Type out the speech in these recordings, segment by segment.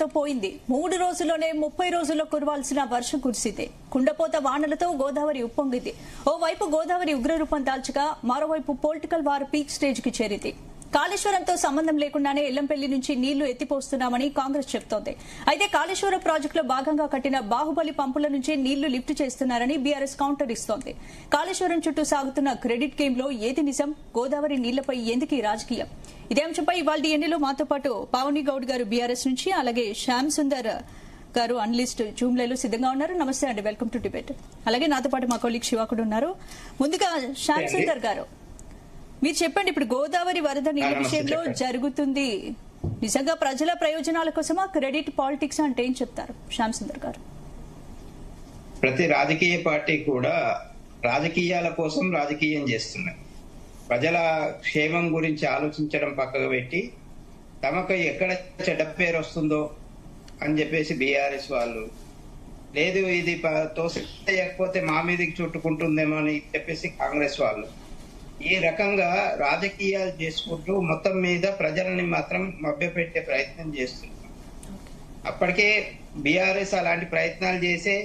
వానలతో పోయింది. 3 రోజుల్లోనే 30 రోజుల్లో కురవాల్సిన వర్షం కురిసింది. కుండపోత వానలతో గోదావరి ఉప్పొంగింది. ఓవైపు గోదావరి ఉగ్రరూపం దాల్చగా మరోవైపు పొలిటికల్ వార్ పీక్ స్టేజ్ కి చేరింది. కాళేశ్వరంతో సంబంధం లేకుండానే ఎల్లంపల్లి నుంచి నీళ్లు ఎత్తిపోస్తున్నామని కాంగ్రెస్ చెబుతోంది. అయితే కాళేశ్వరం ప్రాజెక్టులో భాగంగా కట్టిన బాహుబలి పంపుల నుంచి నీళ్లు లిఫ్ట్ చేస్తున్నారని బీఆర్ఎస్ కౌంటర్ ఇస్తోంది. కాళేశ్వరం చుట్టూ సాగుతున్న క్రెడిట్ గేమ్ లో ఏది నిజం? గోదావరి నీళ్లపై ఎందుకు రాజకీయం? ఇదే అంశంపై ఇవాళ ఎన్నిలో మాతో పాటు పావని గౌడ్ గారు బీఆర్ఎస్ నుంచి, అలాగే శ్యామ్ సుందర్ గారు అనలిస్ట్ జూమ్ లైవ్ లో సిద్ధంగా ఉన్నారు. నమస్తే అండి, వెల్కమ్ టు డిబేట్. అలాగే నాతో పాటు మా కొలీగ్ శివ కూడా ఉన్నారు. ముందుగా శ్యామ్ సుందర్ గారు, మీరు చెప్పండి, ఇప్పుడు గోదావరి వరద నీళ్ల విషయంలో జరుగుతుంది నిజంగా ప్రజల ప్రయోజనాల కోసమా, క్రెడిట్ పాలిటిక్స్ అంటే ఏం చెప్తారు శ్యామ్ సుందర్ గారు? ప్రతి రాజకీయ పార్టీ కూడా రాజకీయాల కోసం రాజకీయం చేస్తున్నాయి. ప్రజల క్షేమం గురించి ఆలోచించడం పక్కకు పెట్టి తమకు ఎక్కడ చెడ్డ పేరు వస్తుందో అని చెప్పేసి బీఆర్ఎస్ వాళ్ళు, లేదు ఇది తోసకపోతే మా మీదకి చుట్టుకుంటుందేమో అని చెప్పేసి కాంగ్రెస్ వాళ్ళు ఈ రకంగా రాజకీయాలు చేసుకుంటూ మొత్తం మీద ప్రజలని మాత్రం మభ్యపెట్టే ప్రయత్నం చేస్తున్నారు. అప్పటికే బీఆర్ఎస్ అలాంటి ప్రయత్నాలు చేసే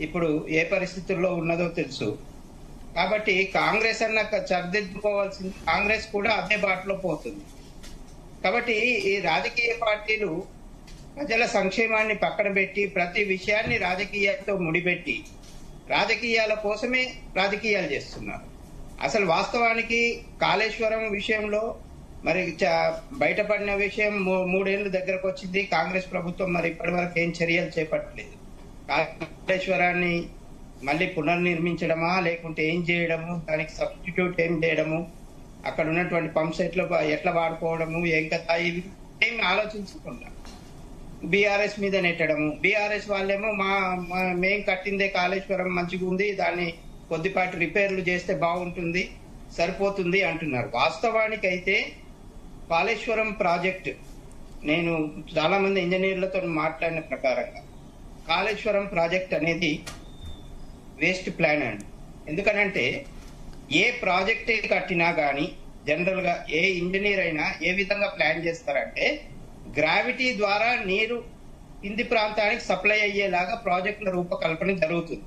ఇప్పుడు ఏ పరిస్థితుల్లో ఉన్నదో తెలుసు. కాబట్టి కాంగ్రెస్ అన్న సరిదిద్దుకోవాల్సింది, కాంగ్రెస్ కూడా అదే బాటలో పోతుంది. కాబట్టి ఈ రాజకీయ పార్టీలు ప్రజల సంక్షేమాన్ని పక్కన పెట్టి ప్రతి విషయాన్ని రాజకీయాలతో ముడిపెట్టి రాజకీయాల కోసమే రాజకీయాలు చేస్తున్నారు. అసలు వాస్తవానికి కాళేశ్వరం విషయంలో మరి బయటపడిన విషయం 3 ఏళ్ల దగ్గరకు వచ్చింది. కాంగ్రెస్ ప్రభుత్వం మరి ఇప్పటి వరకు ఏం చర్యలు చేపట్టలేదు. కాళేశ్వరాన్ని మళ్ళీ పునర్నిర్మించడమా, లేకుంటే ఏం చేయడము, దానికి సబ్స్టిట్యూట్ ఏం చేయడము, అక్కడ ఉన్నటువంటి పంప్ సెట్లు ఎట్లా వాడుకోవడము, ఏం కథ, ఇవి ఏమి ఆలోచించకుండా బీఆర్ఎస్ మీద నెట్టడము. బీఆర్ఎస్ వాళ్ళేమో మేం కట్టిందే కాళేశ్వరం మంచిగా ఉంది, దాన్ని కొద్దిపాటి రిపేర్లు చేస్తే బాగుంటుంది, సరిపోతుంది అంటున్నారు. వాస్తవానికి అయితే కాళేశ్వరం ప్రాజెక్ట్, నేను చాలా మంది ఇంజనీర్లతో మాట్లాడిన ప్రకారంగా కాళేశ్వరం ప్రాజెక్ట్ అనేది వేస్ట్ ప్లాన్ అండి. ఎందుకనంటే ఏ ప్రాజెక్ట్ కట్టినా కానీ జనరల్ గా ఏ ఇంజనీర్ అయినా ఏ విధంగా ప్లాన్ చేస్తారంటే గ్రావిటీ ద్వారా నీరు కింది ప్రాంతానికి సప్లై అయ్యేలాగా ప్రాజెక్టుల రూపకల్పన జరుగుతుంది.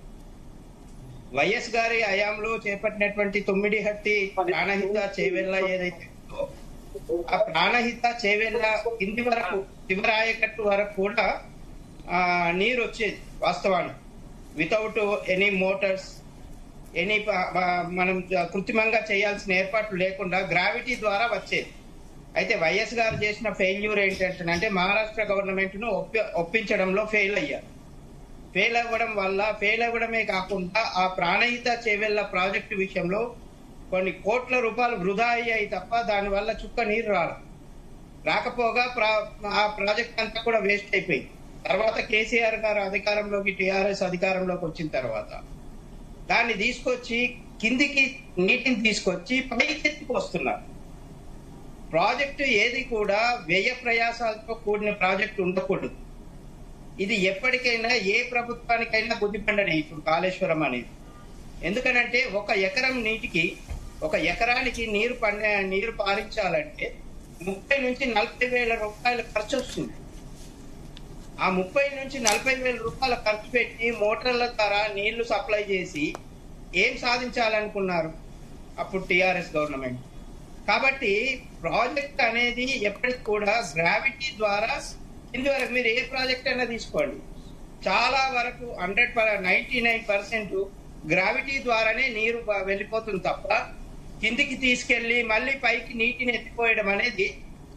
వైఎస్ గారి హయాంలో చేపట్టినటువంటి తొమ్మిడిహట్టి ప్రాణహిత చేవెళ్ళ ఏదైతే ఉందో, ఆ ప్రాణహిత చేవెళ్ళ కింది వరకు శివరాయకట్టు వరకు కూడా నీరు వచ్చేది వాస్తవానికి, వితౌట్ ఎనీ మోటార్స్, ఎనీ మనం కృత్రిమంగా చేయాల్సిన ఏర్పాట్లు లేకుండా గ్రావిటీ ద్వారా వచ్చేది. అయితే వైఎస్ గారు చేసిన ఫెయిల్యూర్ ఏంటంటే మహారాష్ట్ర గవర్నమెంట్ ను ఒప్పించడంలో ఫెయిల్ అయ్యారు. ఫెయిల్ అవ్వడమే కాకుండా ఆ ప్రాణహిత చేవెళ్ళ ప్రాజెక్టు విషయంలో కొన్ని కోట్ల రూపాయలు వృధా అయ్యాయి తప్ప దానివల్ల చుక్క నీరు రాకపోగా ఆ ప్రాజెక్ట్ అంతా కూడా వేస్ట్ అయిపోయింది. తర్వాత కేసీఆర్ గారు అధికారంలోకి, టీఆర్ఎస్ అధికారంలోకి వచ్చిన తర్వాత దాన్ని తీసుకొచ్చి కిందికి నీటిని తీసుకొచ్చి పైకెత్తికి వస్తున్నారు. ప్రాజెక్టు ఏది కూడా వ్యయ ప్రయాసాలతో కూడిన ప్రాజెక్టు ఉండకూడదు. ఇది ఎప్పటికైనా ఏ ప్రభుత్వానికైనా బుద్ధిపండనే ఇప్పుడు కాళేశ్వరం అనేది. ఎందుకనంటే ఒక ఎకరానికి నీరు పారించాలంటే 30 నుంచి 40 వేల రూపాయల ఖర్చు వస్తుంది. ఆ 30 నుంచి 40 వేల రూపాయల ఖర్చు పెట్టి మోటార్ల ద్వారా నీళ్లు సప్లై చేసి ఏం సాధించాలనుకున్నారు అప్పుడు టిఆర్ఎస్ గవర్నమెంట్? కాబట్టి ప్రాజెక్ట్ అనేది ఎప్పటికి కూడా గ్రావిటీ ద్వారా కింది వరకు, మీరు ఏ ప్రాజెక్ట్ అయినా తీసుకోండి, చాలా వరకు 99% గ్రావిటీ ద్వారానే నీరు వెళ్ళిపోతుంది తప్ప కిందికి తీసుకెళ్లి మళ్ళీ పైకి నీటిని ఎత్తిపోయడం అనేది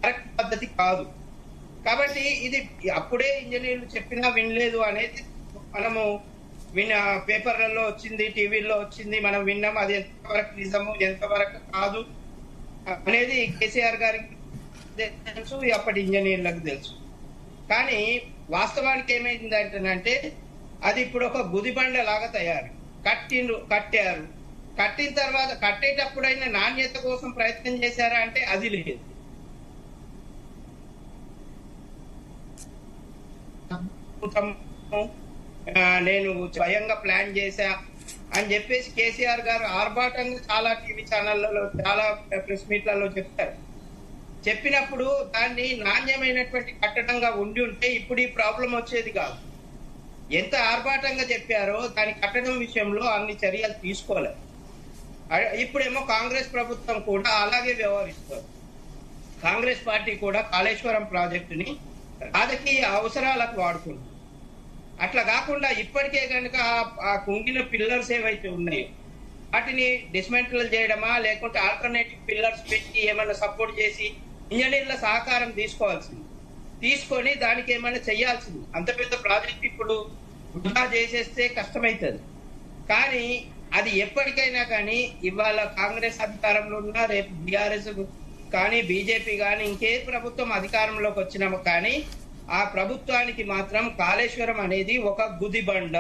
కరెక్ట్ పద్ధతి కాదు. కాబట్టి ఇది అప్పుడే ఇంజనీర్లు చెప్పినా వినలేదు అనేది మనము పేపర్లలో వచ్చింది, టీవీల్లో వచ్చింది, మనం విన్నాం. అది ఎంతవరకు నిజము ఎంతవరకు కాదు అనేది కేసీఆర్ గారికి తెలుసు, అప్పటి ఇంజనీర్లకు తెలుసు. కానీ వాస్తవానికి ఏమైందంటే అది ఇప్పుడు ఒక గుదిబండ లాగా తయారు. కట్టారు, కట్టిన తర్వాత కట్టేటప్పుడైనా నాణ్యత కోసం ప్రయత్నం చేశారా అంటే అది లేదు. నేను స్వయంగా ప్లాన్ చేశా అని చెప్పేసి కేసీఆర్ గారు ఆర్భాటంగా చాలా టీవీ ఛానళ్లలో, చాలా ప్రెస్ మీట్లలో చెప్తారు. చెప్పినప్పుడు దాన్ని నాణ్యమైనటువంటి కట్టడంగా ఉండి ఉంటే ఇప్పుడు ఈ ప్రాబ్లం వచ్చేది కాదు. ఎంత ఆర్భాటంగా చెప్పారో దాని కట్టడం విషయంలో అన్ని చర్యలు తీసుకోలేదు. ఇప్పుడేమో కాంగ్రెస్ ప్రభుత్వం కూడా అలాగే వ్యవహరిస్తారు. కాంగ్రెస్ పార్టీ కూడా కాళేశ్వరం ప్రాజెక్టుని రాజకీయ అవసరాలకు వాడుకుంటుంది. అట్లా కాకుండా ఇప్పటికే కనుక ఆ కుంగిన పిల్లర్స్ ఏవైతే ఉన్నాయో వాటిని డిస్మెంటల్ చేయడమా, లేకుంటే ఆల్టర్నేటివ్ పిల్లర్స్ పెట్టి ఏమైనా సపోర్ట్ చేసి ఇంజనీర్ల సహకారం తీసుకోవాల్సింది, తీసుకొని దానికి ఏమైనా చేయాల్సింది. అంత పెద్ద ప్రాజెక్ట్ ఇప్పుడు వృధా చేసేస్తే కష్టమవుతుంది. కానీ అది ఎప్పటికైనా కానీ ఇవాళ కాంగ్రెస్ అధికారంలో ఉన్నా, రేపు బీఆర్ఎస్ కానీ బీజేపీ కానీ ఇంకే ప్రభుత్వం అధికారంలోకి వచ్చినాము కానీ ఆ ప్రభుత్వానికి మాత్రం కాళేశ్వరం అనేది ఒక గుదిబండ.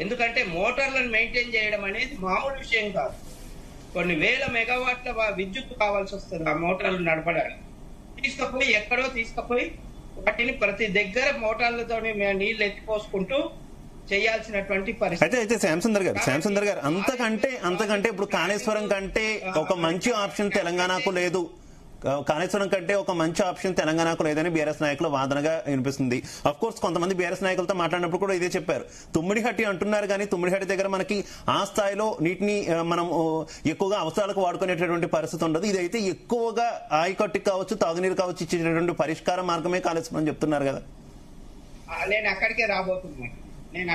ఎందుకంటే మోటార్లను మెయింటైన్ చేయడం అనేది మామూలు విషయం కాదు. కొన్ని వేల మెగావాట్ల విద్యుత్ కావాల్సి వస్తుంది ఆ మోటార్లు నడపడానికి. తీసుకుపోయి ఎక్కడో తీసుకుపోయి వాటిని ప్రతి దగ్గర మోటార్లతో నీళ్లు ఎత్తిపోసుకుంటూ చేయాల్సినటువంటి పరిస్థితి. అయితే శ్యామసుందర్ గారు అంతకంటే ఇప్పుడు కాళేశ్వరం కంటే ఒక మంచి ఆప్షన్ తెలంగాణకు లేదు, కాళేశ్వరం కంటే ఒక మంచి ఆప్షన్ తెలంగాణకు లేదని బీఆర్ఎస్ నాయకులు వాదనగా వినిపిస్తుంది. అఫ్ కోర్స్ కొంతమంది బీఆర్ఎస్ నాయకులతో మాట్లాడినప్పుడు కూడా ఇదే చెప్పారు. తుమ్మిడిహట్టి అంటున్నారు కానీ తుమ్మిడిహట్టి దగ్గర మనకి ఆ స్థాయిలో నీటిని మనం ఎక్కువగా అవసరాలకు వాడుకునేటటువంటి పరిస్థితి ఉండదు. ఇదైతే ఎక్కువగా ఆయకట్టుకు కావచ్చు, తాగునీరు కావచ్చు ఇచ్చేటటువంటి పరిష్కార మార్గమే కాళేశ్వరం అని చెప్తున్నారు కదా. నేను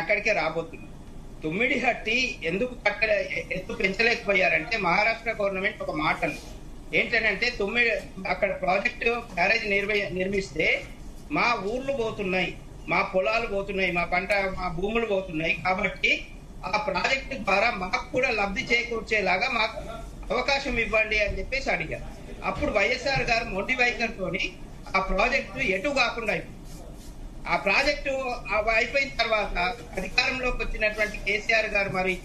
అక్కడికే రాబోతున్నా. తుమ్మిడిహట్టి ఎందుకు ఎత్తు పెంచలేకపోయారంటే మహారాష్ట్ర గవర్నమెంట్ ఒక మాట ఏంటంటే అక్కడ ప్రాజెక్టు బ్యారేజ్ నిర్మిస్తే మా ఊర్లు పోతున్నాయి, మా పొలాలు పోతున్నాయి, మా భూములు పోతున్నాయి, కాబట్టి ఆ ప్రాజెక్టు ద్వారా మాకు కూడా లబ్ధి చేకూర్చేలాగా మాకు అవకాశం ఇవ్వండి అని చెప్పేసి అడిగారు. అప్పుడు వైఎస్ఆర్ గారు మొండి వైఖరితోని ఆ ప్రాజెక్టు ఎటు కాకుండా ఆ ప్రాజెక్టు అయిపోయిన తర్వాత అధికారంలోకి వచ్చినటువంటి కేసీఆర్ గారు మరి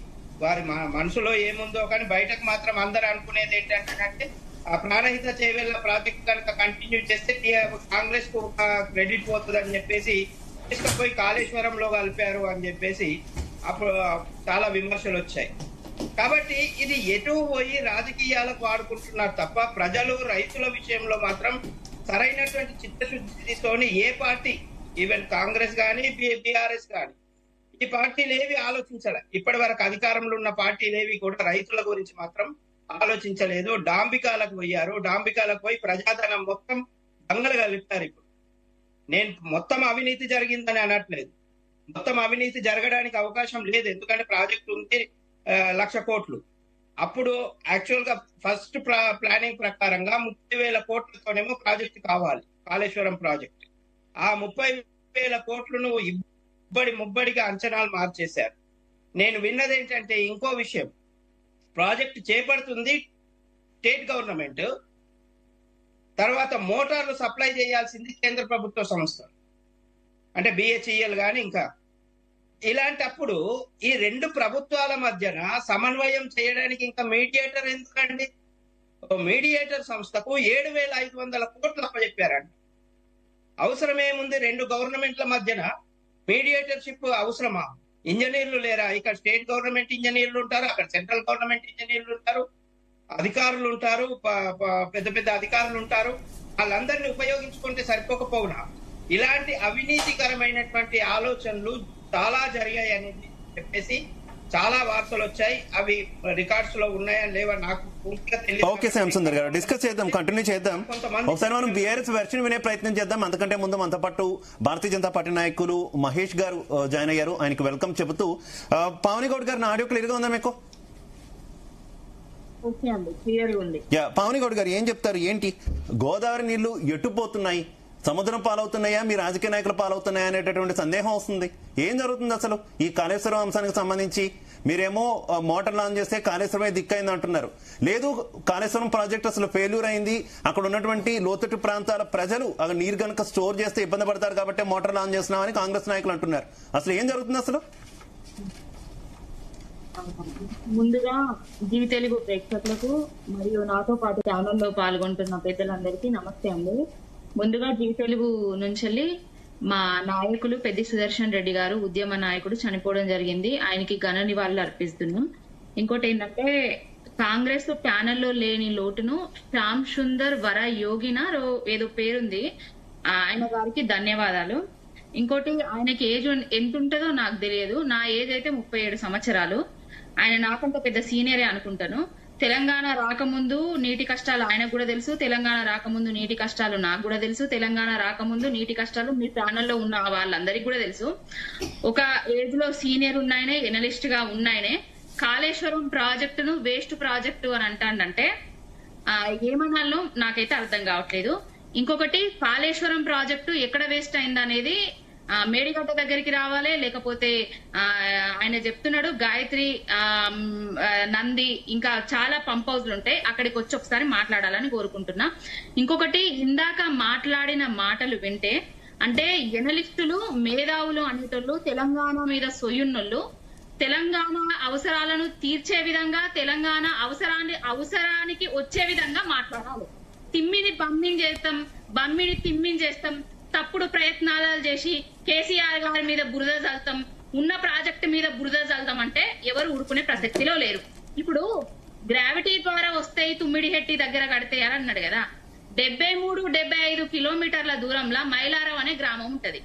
వారి మనసులో ఏముందో కానీ బయటకు మాత్రం అందరూ అనుకునేది ఏంటంటే ఆ ప్రాణహిత చేవెళ్ల ప్రాజెక్ట్ కనుక కంటిన్యూ చేస్తే కాంగ్రెస్ కు క్రెడిట్ పోతుంది అని చెప్పేసి తీసుకుపోయి కాళేశ్వరంలో కలిపారు అని చెప్పేసి అప్పుడు చాలా విమర్శలు వచ్చాయి. కాబట్టి ఇది ఎటు పోయి రాజకీయాలకు వాడుకుంటున్నారు తప్ప ప్రజలు రైతుల విషయంలో మాత్రం సరైనటువంటి చిత్తశుద్ధితోని ఏ పార్టీ, ఈవెన్ కాంగ్రెస్ కానీ బీఆర్ఎస్ కానీ ఈ పార్టీలు ఏవి ఆలోచించాలి. ఇప్పటి వరకు అధికారంలో ఉన్న పార్టీలు ఏవి కూడా రైతుల గురించి మాత్రం ఆలోచించలేదు. డాంబికాలకు పోయి ప్రజాధనం మొత్తం దొంగలు కలిపారు. ఇప్పుడు నేను మొత్తం అవినీతి జరిగిందని అనట్లేదు, మొత్తం అవినీతి జరగడానికి అవకాశం లేదు. ఎందుకంటే ప్రాజెక్ట్ ఉంది 1,00,000 కోట్లు. అప్పుడు యాక్చువల్ గా ఫస్ట్ ప్లానింగ్ ప్రకారంగా 30,000 కోట్లతోనేమో ప్రాజెక్ట్ కావాలి కాళేశ్వరం ప్రాజెక్ట్. ఆ 30,000 కోట్లను ముబ్బడిగా అంచనాలు మార్చేశారు. నేను విన్నది ఏంటంటే ఇంకో విషయం, ప్రాజెక్ట్ చేపడుతుంది స్టేట్ గవర్నమెంట్, తర్వాత మోటార్లు సప్లై చేయాల్సింది కేంద్ర ప్రభుత్వ సంస్థ అంటే BHEL కానీ ఇంకా. ఇలాంటప్పుడు ఈ రెండు ప్రభుత్వాల మధ్యన సమన్వయం చేయడానికి ఇంకా మీడియేటర్ ఎందుకండి? మీడియేటర్ సంస్థకు 7,500 కోట్లు అప్పచెప్పారంట. అవసరమేముంది? రెండు గవర్నమెంట్ల మధ్యన మీడియేటర్షిప్ అవసరమా? ఇంజనీర్లు లేరా? ఇక్కడ స్టేట్ గవర్నమెంట్ ఇంజనీర్లు ఉంటారు, అక్కడ సెంట్రల్ గవర్నమెంట్ ఇంజనీర్లు ఉంటారు, అధికారులు ఉంటారు, పెద్ద పెద్ద అధికారులు ఉంటారు. వాళ్ళందరినీ ఉపయోగించుకుంటే సరిపోకపోవునా? ఇలాంటి అవినీతికరమైనటువంటి ఆలోచనలు చాలా జరిగాయి అనేది చెప్పేసి చాలా వార్తలు వచ్చాయి. అవి రికార్డ్స్ లో ఉన్నాయా లేవా నాకు పూర్తిగా తెలియదు. ఓకే శ్యామసుందర్ గారు, డిస్కస్ చేద్దాం, కంటిన్యూ చేద్దాం. ఒకసారి మనం బీఆర్ఎస్ వెర్షన్ వినే ప్రయత్నం చేద్దాం. అంతకంటే ముందు మనతో పాటు భారతీయ జనతా పార్టీ నాయకులు మహేష్ గారు జాయిన్ అయ్యారు. ఆయనకు వెల్కమ్ చెబుతూ, పావని గౌడ్ గారు, నా ఆడియో క్లియర్ గా ఉందా మీకు? పావని గౌడ్ గారు ఏం చెప్తారు? ఏంటి గోదావరి నీళ్లు ఎటుపోతున్నాయి? సముద్రం పాలవుతున్నాయా, మీ రాజకీయ నాయకులు పాలవుతున్నాయా అనేటటువంటి సందేహం వస్తుంది. ఏం జరుగుతుంది అసలు ఈ కాళేశ్వరం అంశానికి సంబంధించి? మీరేమో మోటార్ లాంచ్ చేస్తే కాళేశ్వరమే దిక్కైంది అంటున్నారు. లేదు, కాళేశ్వరం ప్రాజెక్ట్ అసలు ఫెయిల్యూర్ అయింది, అక్కడ ఉన్నటువంటి లోతట్టు ప్రాంతాల ప్రజలు అక్కడ నీరు కనుక స్టోర్ చేస్తే ఇబ్బంది పడతారు కాబట్టి మోటార్ లాంచ్ చేస్తున్నామని కాంగ్రెస్ నాయకులు అంటున్నారు. అసలు ఏం జరుగుతుంది అసలు? ముందుగా జీవి తెలుగు ప్రేక్షకులకు మరియు నాతో పాటు ఛానల్లో పాల్గొంటున్న పెద్దలందరికీ నమస్తే అండి. ముందుగా జీవి తెలుగు నుంచి మా నాయకులు పెద్ది సుదర్శన్ రెడ్డి గారు, ఉద్యమ నాయకుడు, చనిపోవడం జరిగింది. ఆయనకి ఘన నివాళులు అర్పిస్తున్నాం. ఇంకోటి ఏంటంటే కాంగ్రెస్ ప్యానెల్లో లేని లోటును శ్యామ్ సుందర్ వర యోగిన ఏదో పేరుంది, ఆయన గారికి ధన్యవాదాలు. ఇంకోటి, ఆయనకి ఏజ్ ఎంత ఉంటుందో నాకు తెలియదు, నా ఏజ్ అయితే 37 సంవత్సరాలు. ఆయన నాకంటే పెద్ద సీనియరే అనుకుంటాను. తెలంగాణ రాకముందు నీటి కష్టాలు ఆయనకు కూడా తెలుసు, తెలంగాణ రాకముందు నీటి కష్టాలు నాకు కూడా తెలుసు, తెలంగాణ రాకముందు నీటి కష్టాలు మీ ప్యానెల్లో ఉన్న వాళ్ళందరికీ కూడా తెలుసు. ఒక ఏజ్ లో సీనియర్ ఉన్నాయనే, ఎనలిస్ట్ గా ఉన్నాయనే కాళేశ్వరం ప్రాజెక్టును వేస్ట్ ప్రాజెక్టు అని అంటాడంటే ఏమనాలో నాకైతే అర్థం కావట్లేదు. ఇంకొకటి, కాళేశ్వరం ప్రాజెక్టు ఎక్కడ వేస్ట్ అయిందనేది మేడిగడ్డ దగ్గరికి రావాలి, లేకపోతే ఆయన చెప్తున్నాడు గాయత్రి, నంది, ఇంకా చాలా పంప్ హౌస్లు ఉంటాయి, అక్కడికి వచ్చి ఒకసారి మాట్లాడాలని కోరుకుంటున్నా. ఇంకొకటి, ఇందాక మాట్లాడిన మాటలు వింటే అంటే ఎనలిస్టులు, మేధావులు అనేటోళ్ళు తెలంగాణ మీద సొయ్యున్నోళ్ళు తెలంగాణ అవసరాలను తీర్చే విధంగా, తెలంగాణ అవసరానికి వచ్చే విధంగా మాట్లాడాలి. తిమ్మిని తిమ్మిని చేస్తాం, తప్పుడు ప్రయత్నాలు చేసి కేసీఆర్ గారి మీద బురద చల్లుతాం, ఉన్న ప్రాజెక్టు మీద బురద చల్లుతాం అంటే ఎవరు ఊరుకునే ప్రసక్తిలో లేరు. ఇప్పుడు గ్రావిటీ ద్వారా వస్తాయి తుమ్మిడిహెట్టి దగ్గర కడితే అని అన్నాడు కదా, 73-75 కిలోమీటర్ల దూరంలో మైలారం అనే గ్రామం ఉంటది.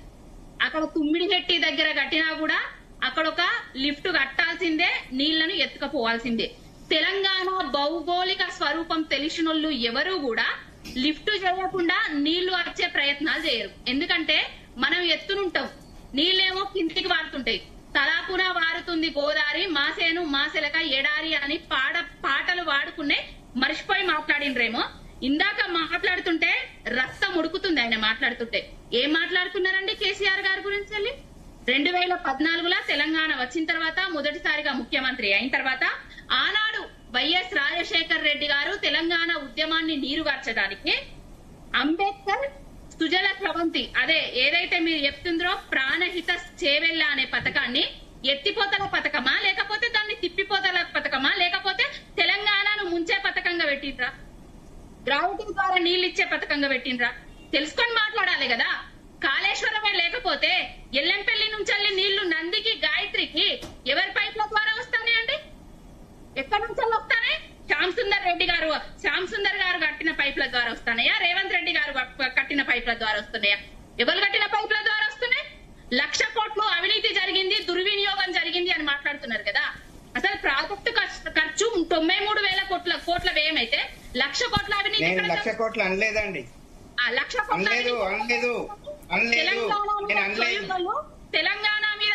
అక్కడ తుమ్మిడిహెట్టి దగ్గర కట్టినా కూడా అక్కడ ఒక లిఫ్ట్ కట్టాల్సిందే, నీళ్లను ఎత్తుకపోవాల్సిందే. తెలంగాణ భౌగోళిక స్వరూపం తెలిసినోళ్ళు ఎవరు కూడా లిఫ్ట్ చేయకుండా నీళ్లు వచ్చే ప్రయత్నాలు చేయరు. ఎందుకంటే మనం ఎత్తునుంటాం, నీళ్ళేమో కిందికి వారుతుంటాయి. తలాపున వారుతుంది గోదావరి, మాసేను మాసెలక ఎడారి అని పాటలు వాడుకునే మర్చిపోయి మాట్లాడినరేమో. ఇందాక మాట్లాడుతుంటే రక్తం ఉడుకుతుంది ఆయన మాట్లాడుతుంటే. ఏం మాట్లాడుతున్నారండి కేసీఆర్ గారి గురించి? 2014లో తెలంగాణ వచ్చిన తర్వాత, మొదటిసారిగా ముఖ్యమంత్రి అయిన తర్వాత ఆనాడు వైఎస్ రాజశేఖర్ రెడ్డి గారు తెలంగాణ ఉద్యమాన్ని నీరుగార్చడానికి అంబేద్కర్ సుజల స్రవంతి, అదే ఏదైతే మీరు చెప్తుందో ప్రాణహిత చేవెళ్ళ అనే పథకాన్ని ఎత్తిపోతల పథకమా, లేకపోతే దాన్ని తిప్పిపోతల పథకమా, లేకపోతే తెలంగాణను ముంచే పథకంగా పెట్టిండ్రా, గ్రావిటీ ద్వారా నీళ్ళు ఇచ్చే పథకంగా పెట్టిండ్రా? తెలుసుకొని మాట్లాడాలి కదా. కాళేశ్వరమే లేకపోతే ఎల్లంపల్లి నుంచి నీళ్లు నందికి, గాయత్రికి ఎవరి పైప్ల ద్వారా వస్తాయండి? ఎక్కడి నుంచి వస్తానే? శ్యామ్ సుందర్ గారు కట్టిన పైప్ల ద్వారా వస్తున్నాయా? రేవంత్ రెడ్డి గారు కట్టిన పైప్ల ద్వారా వస్తున్నాయా? ఎవరు కట్టిన పైప్ల ద్వారా వస్తున్నాయి? 1,00,000 కోట్లు అవినీతి జరిగింది, దుర్వినియోగం జరిగింది అని మాట్లాడుతున్నారు కదా. అసలు ప్రాజెక్టు ఖర్చు 93,000 కోట్ల వ్యయమైతే 1,00,000 కోట్ల అవినీతి 1,00,000 కోట్లు అనలేదండి. 1,00,000 కోట్ల తెలంగాణ మీద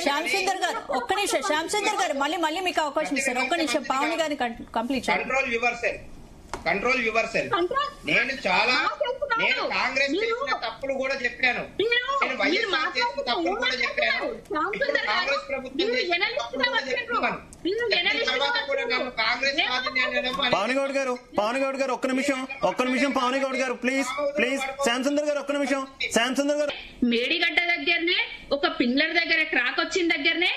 శ్యామ్ సుందర్ గారు ఒక్క నిమిషం, శ్యామ్ సుందర్ గారు మళ్ళీ మీకు అవకాశం ఇస్తారు. ఒక్క నిమిషం, పావని గారిని కంప్లీట్ చేయండి. Control your self. నేను కాంగ్రెస్ చేసిన తప్పుడు కూడా చెప్పాను, నేను వైఎస్ఆర్ చేసిన తప్పుడు కూడా చెప్పాను, కాంగ్రెస్ ప్రభుత్వం చేసిన తప్పుడు కూడా చెప్తున్నాను. తర్వాత కూడా నన్ను కాంగ్రెస్ పావని గౌడ్ గారు ఒక్క నిమిషం పావని గౌడ్ గారు ప్లీజ్ శ్యామ్ సుందర్ గారు ఒక్క నిమిషం. శ్యామ్ సుందర్ గారు, మేడిగడ్డ దగ్గరనే ఒక పిల్లర్ దగ్గర క్రాక్ వచ్చిన దగ్గరనే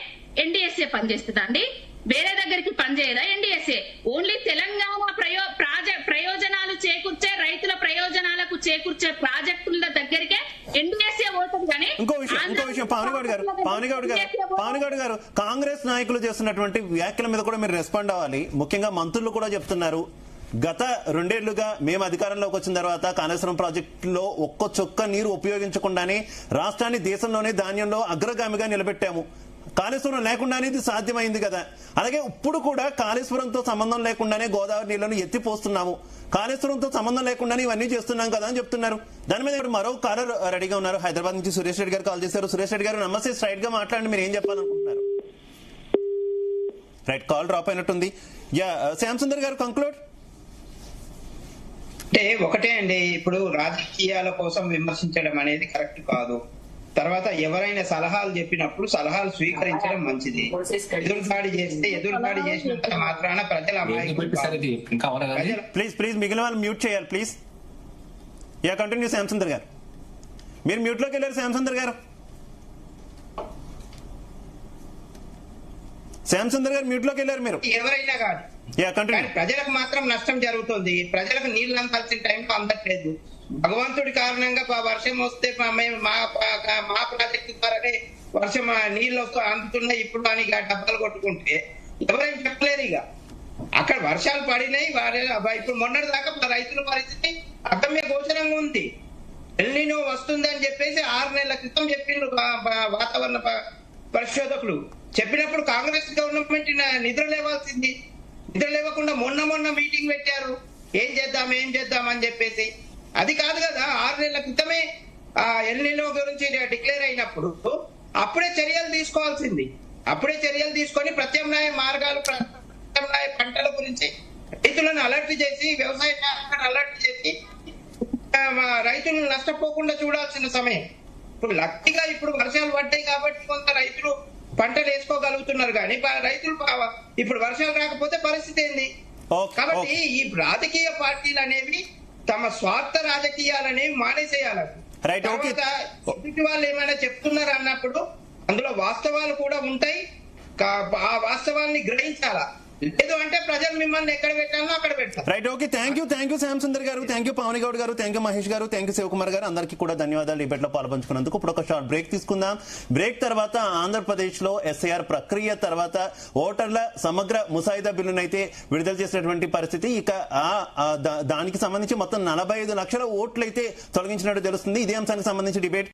ఎన్డీఎస్ఏ పనిచేస్తుందా అండి? వేరే దగ్గరికి పనిచేయదా ఎన్డీఎస్ఏ? ఓన్లీ తెలంగాణ ప్రయోజనాలు చేకూర్చే, రైతుల ప్రయోజనాలకు చేకూర్చే ప్రాజెక్టుల దగ్గరికే ఎన్డీఎస్ఏ పోతుంది. కానీ ఇంకో విషయం పావని గౌడ్ గారు కాంగ్రెస్ నాయకులు చేస్తున్నటువంటి వ్యాఖ్యల మీద కూడా మీరు రెస్పాండ్ అవ్వాలి. ముఖ్యంగా మంత్రులు కూడా చెప్తున్నారు, గత 2 ఏళ్లుగా మేము అధికారంలోకి వచ్చిన తర్వాత కాళేశ్వరం ప్రాజెక్టులో ఒక్క చుక్క నీరు ఉపయోగించకుండానే రాష్ట్రాన్ని దేశంలోనే ధాన్యంలో అగ్రగామిగా నిలబెట్టాము. కాళేశ్వరం లేకుండానే ఇది సాధ్యమైంది కదా. అలాగే ఇప్పుడు కూడా కాళేశ్వరంతో సంబంధం లేకుండానే గోదావరి నీళ్లను ఎత్తిపోస్తున్నాము, కాళేశ్వరంతో సంబంధం లేకుండానే ఇవన్నీ చేస్తున్నాం కదా అని చెప్తున్నారు. దాని మీద ఇప్పుడు మరో కాలర్ రెడీగా ఉన్నారు. హైదరాబాద్ నుంచి సురేష్ రెడ్డి గారు కాల్ చేశారు. సురేష్ రెడ్డి గారు నమస్తే, స్ట్రైట్ గా మాట్లాడండి, మీరు ఏం చెప్పాలనుకుంటున్నారు? రైట్, కాల్ డ్రాప్ అయినట్టుంది. శ్యామ్ సుందర్ గారు కంక్లూడ్. అంటే ఒకటే అండి, ఇప్పుడు రాజకీయాల కోసం విమర్శించడం అనేది కరెక్ట్ కాదు. తర్వాత ఎవరైనా సలహాలు చెప్పినప్పుడు సలహాలు స్వీకరించడం మంచిది. ఎదురుదాడి చేసినంత మాత్రాన ప్రజల ప్లీజ్ మిగిలిన వాళ్ళు మ్యూట్ చేయాలి ప్లీజ్. కంటిన్యూ శ్యామ్ సుందర్ గారు, మీరు మ్యూట్ లోకి వెళ్ళారు. శ్యామ్ సుందర్ గారు శ్యామ్ సుందర్ గారు మ్యూట్ లోకి వెళ్ళారు మీరు. ఎవరైనా కాదు, కానీ ప్రజలకు మాత్రం నష్టం జరుగుతుంది. ప్రజలకు నీళ్లు అందాల్సిన టైంలో అందట్లేదు. భగవంతుడి కారణంగా వర్షం వస్తే మా ప్రాజెక్టు ద్వారానే వర్షం నీళ్లు అందుతున్నాయి ఇప్పుడు అని డబ్బాలు కొట్టుకుంటే ఎవరేం చెప్పలేరు. ఇక అక్కడ వర్షాలు పడినాయి. ఇప్పుడు మొన్నటి దాకా రైతుల పరిస్థితి అగమ్య గోచరంగా ఉంది. ఎల్నినో వస్తుందని చెప్పేసి 6 నెలల క్రితం చెప్పిండ్రు వాతావరణ పరిశోధకులు. చెప్పినప్పుడు కాంగ్రెస్ గవర్నమెంట్ నిద్ర లేవాల్సింది. నిద్ర లేవకుండా మొన్న మీటింగ్ పెట్టారు, ఏం చేద్దాం అని చెప్పేసి. అది కాదు కదా, 6 నెలల క్రితమే ఎల్నినో గురించి డిక్లేర్ అయినప్పుడు అప్పుడే చర్యలు తీసుకోవాల్సింది. అప్పుడే చర్యలు తీసుకొని ప్రత్యామ్నాయ మార్గాలు, ప్రత్యామ్నాయ పంటల గురించి రైతులను అలర్ట్ చేసి, వ్యవసాయ శాఖను అలర్ట్ చేసి రైతులు నష్టపోకుండా చూడాల్సిన సమయం. ఇప్పుడు లక్కీగా ఇప్పుడు వర్షాలు పడ్డాయి కాబట్టి కొంత రైతులు పంటలు వేసుకోగలుగుతున్నారు. కానీ రైతులు ఇప్పుడు వర్షాలు రాకపోతే పరిస్థితి ఏంది? కాబట్టి ఈ రాజకీయ పార్టీలు అనేవి తమ స్వార్థ రాజకీయాలనేవి మానేసేయాలి. ఎదుటి వాళ్ళు ఏమైనా చెప్తున్నారు అన్నప్పుడు అందులో వాస్తవాలు కూడా ఉంటాయి. ఆ వాస్తవాల్ని గ్రహించాలా. లేదు అంటే ప్రజలు మిమ్మల్ని ఎక్కడ పెట్టాలో అక్కడ పెట్టాలి. Right, okay. Thank you Shyam Sundar గారు, థ్యాంక్ యూ పవన్ గౌడ్ గారు, థ్యాంక్ యూ మహేష్ గారు, థ్యాంక్ యూ శివకుమార్ గారు. అందరికీ కూడా ధన్యవాదాలు డిబేట్ లో పాల్పంచుకున్నందుకు. ఇప్పుడు ఒక షార్ట్ బ్రేక్ తీసుకుందాం. బ్రేక్ తర్వాత ఆంధ్రప్రదేశ్ లో ఎస్ఐఆర్ ప్రక్రియ తర్వాత ఓటర్ల సమగ్ర ముసాయిదా బిల్లును అయితే విడుదల చేసినటువంటి పరిస్థితి. ఇక దానికి సంబంధించి మొత్తం 45 లక్షల ఓట్లు అయితే తొలగించినట్టు తెలుస్తుంది. ఇదే అంశానికి సంబంధించి డిబేట్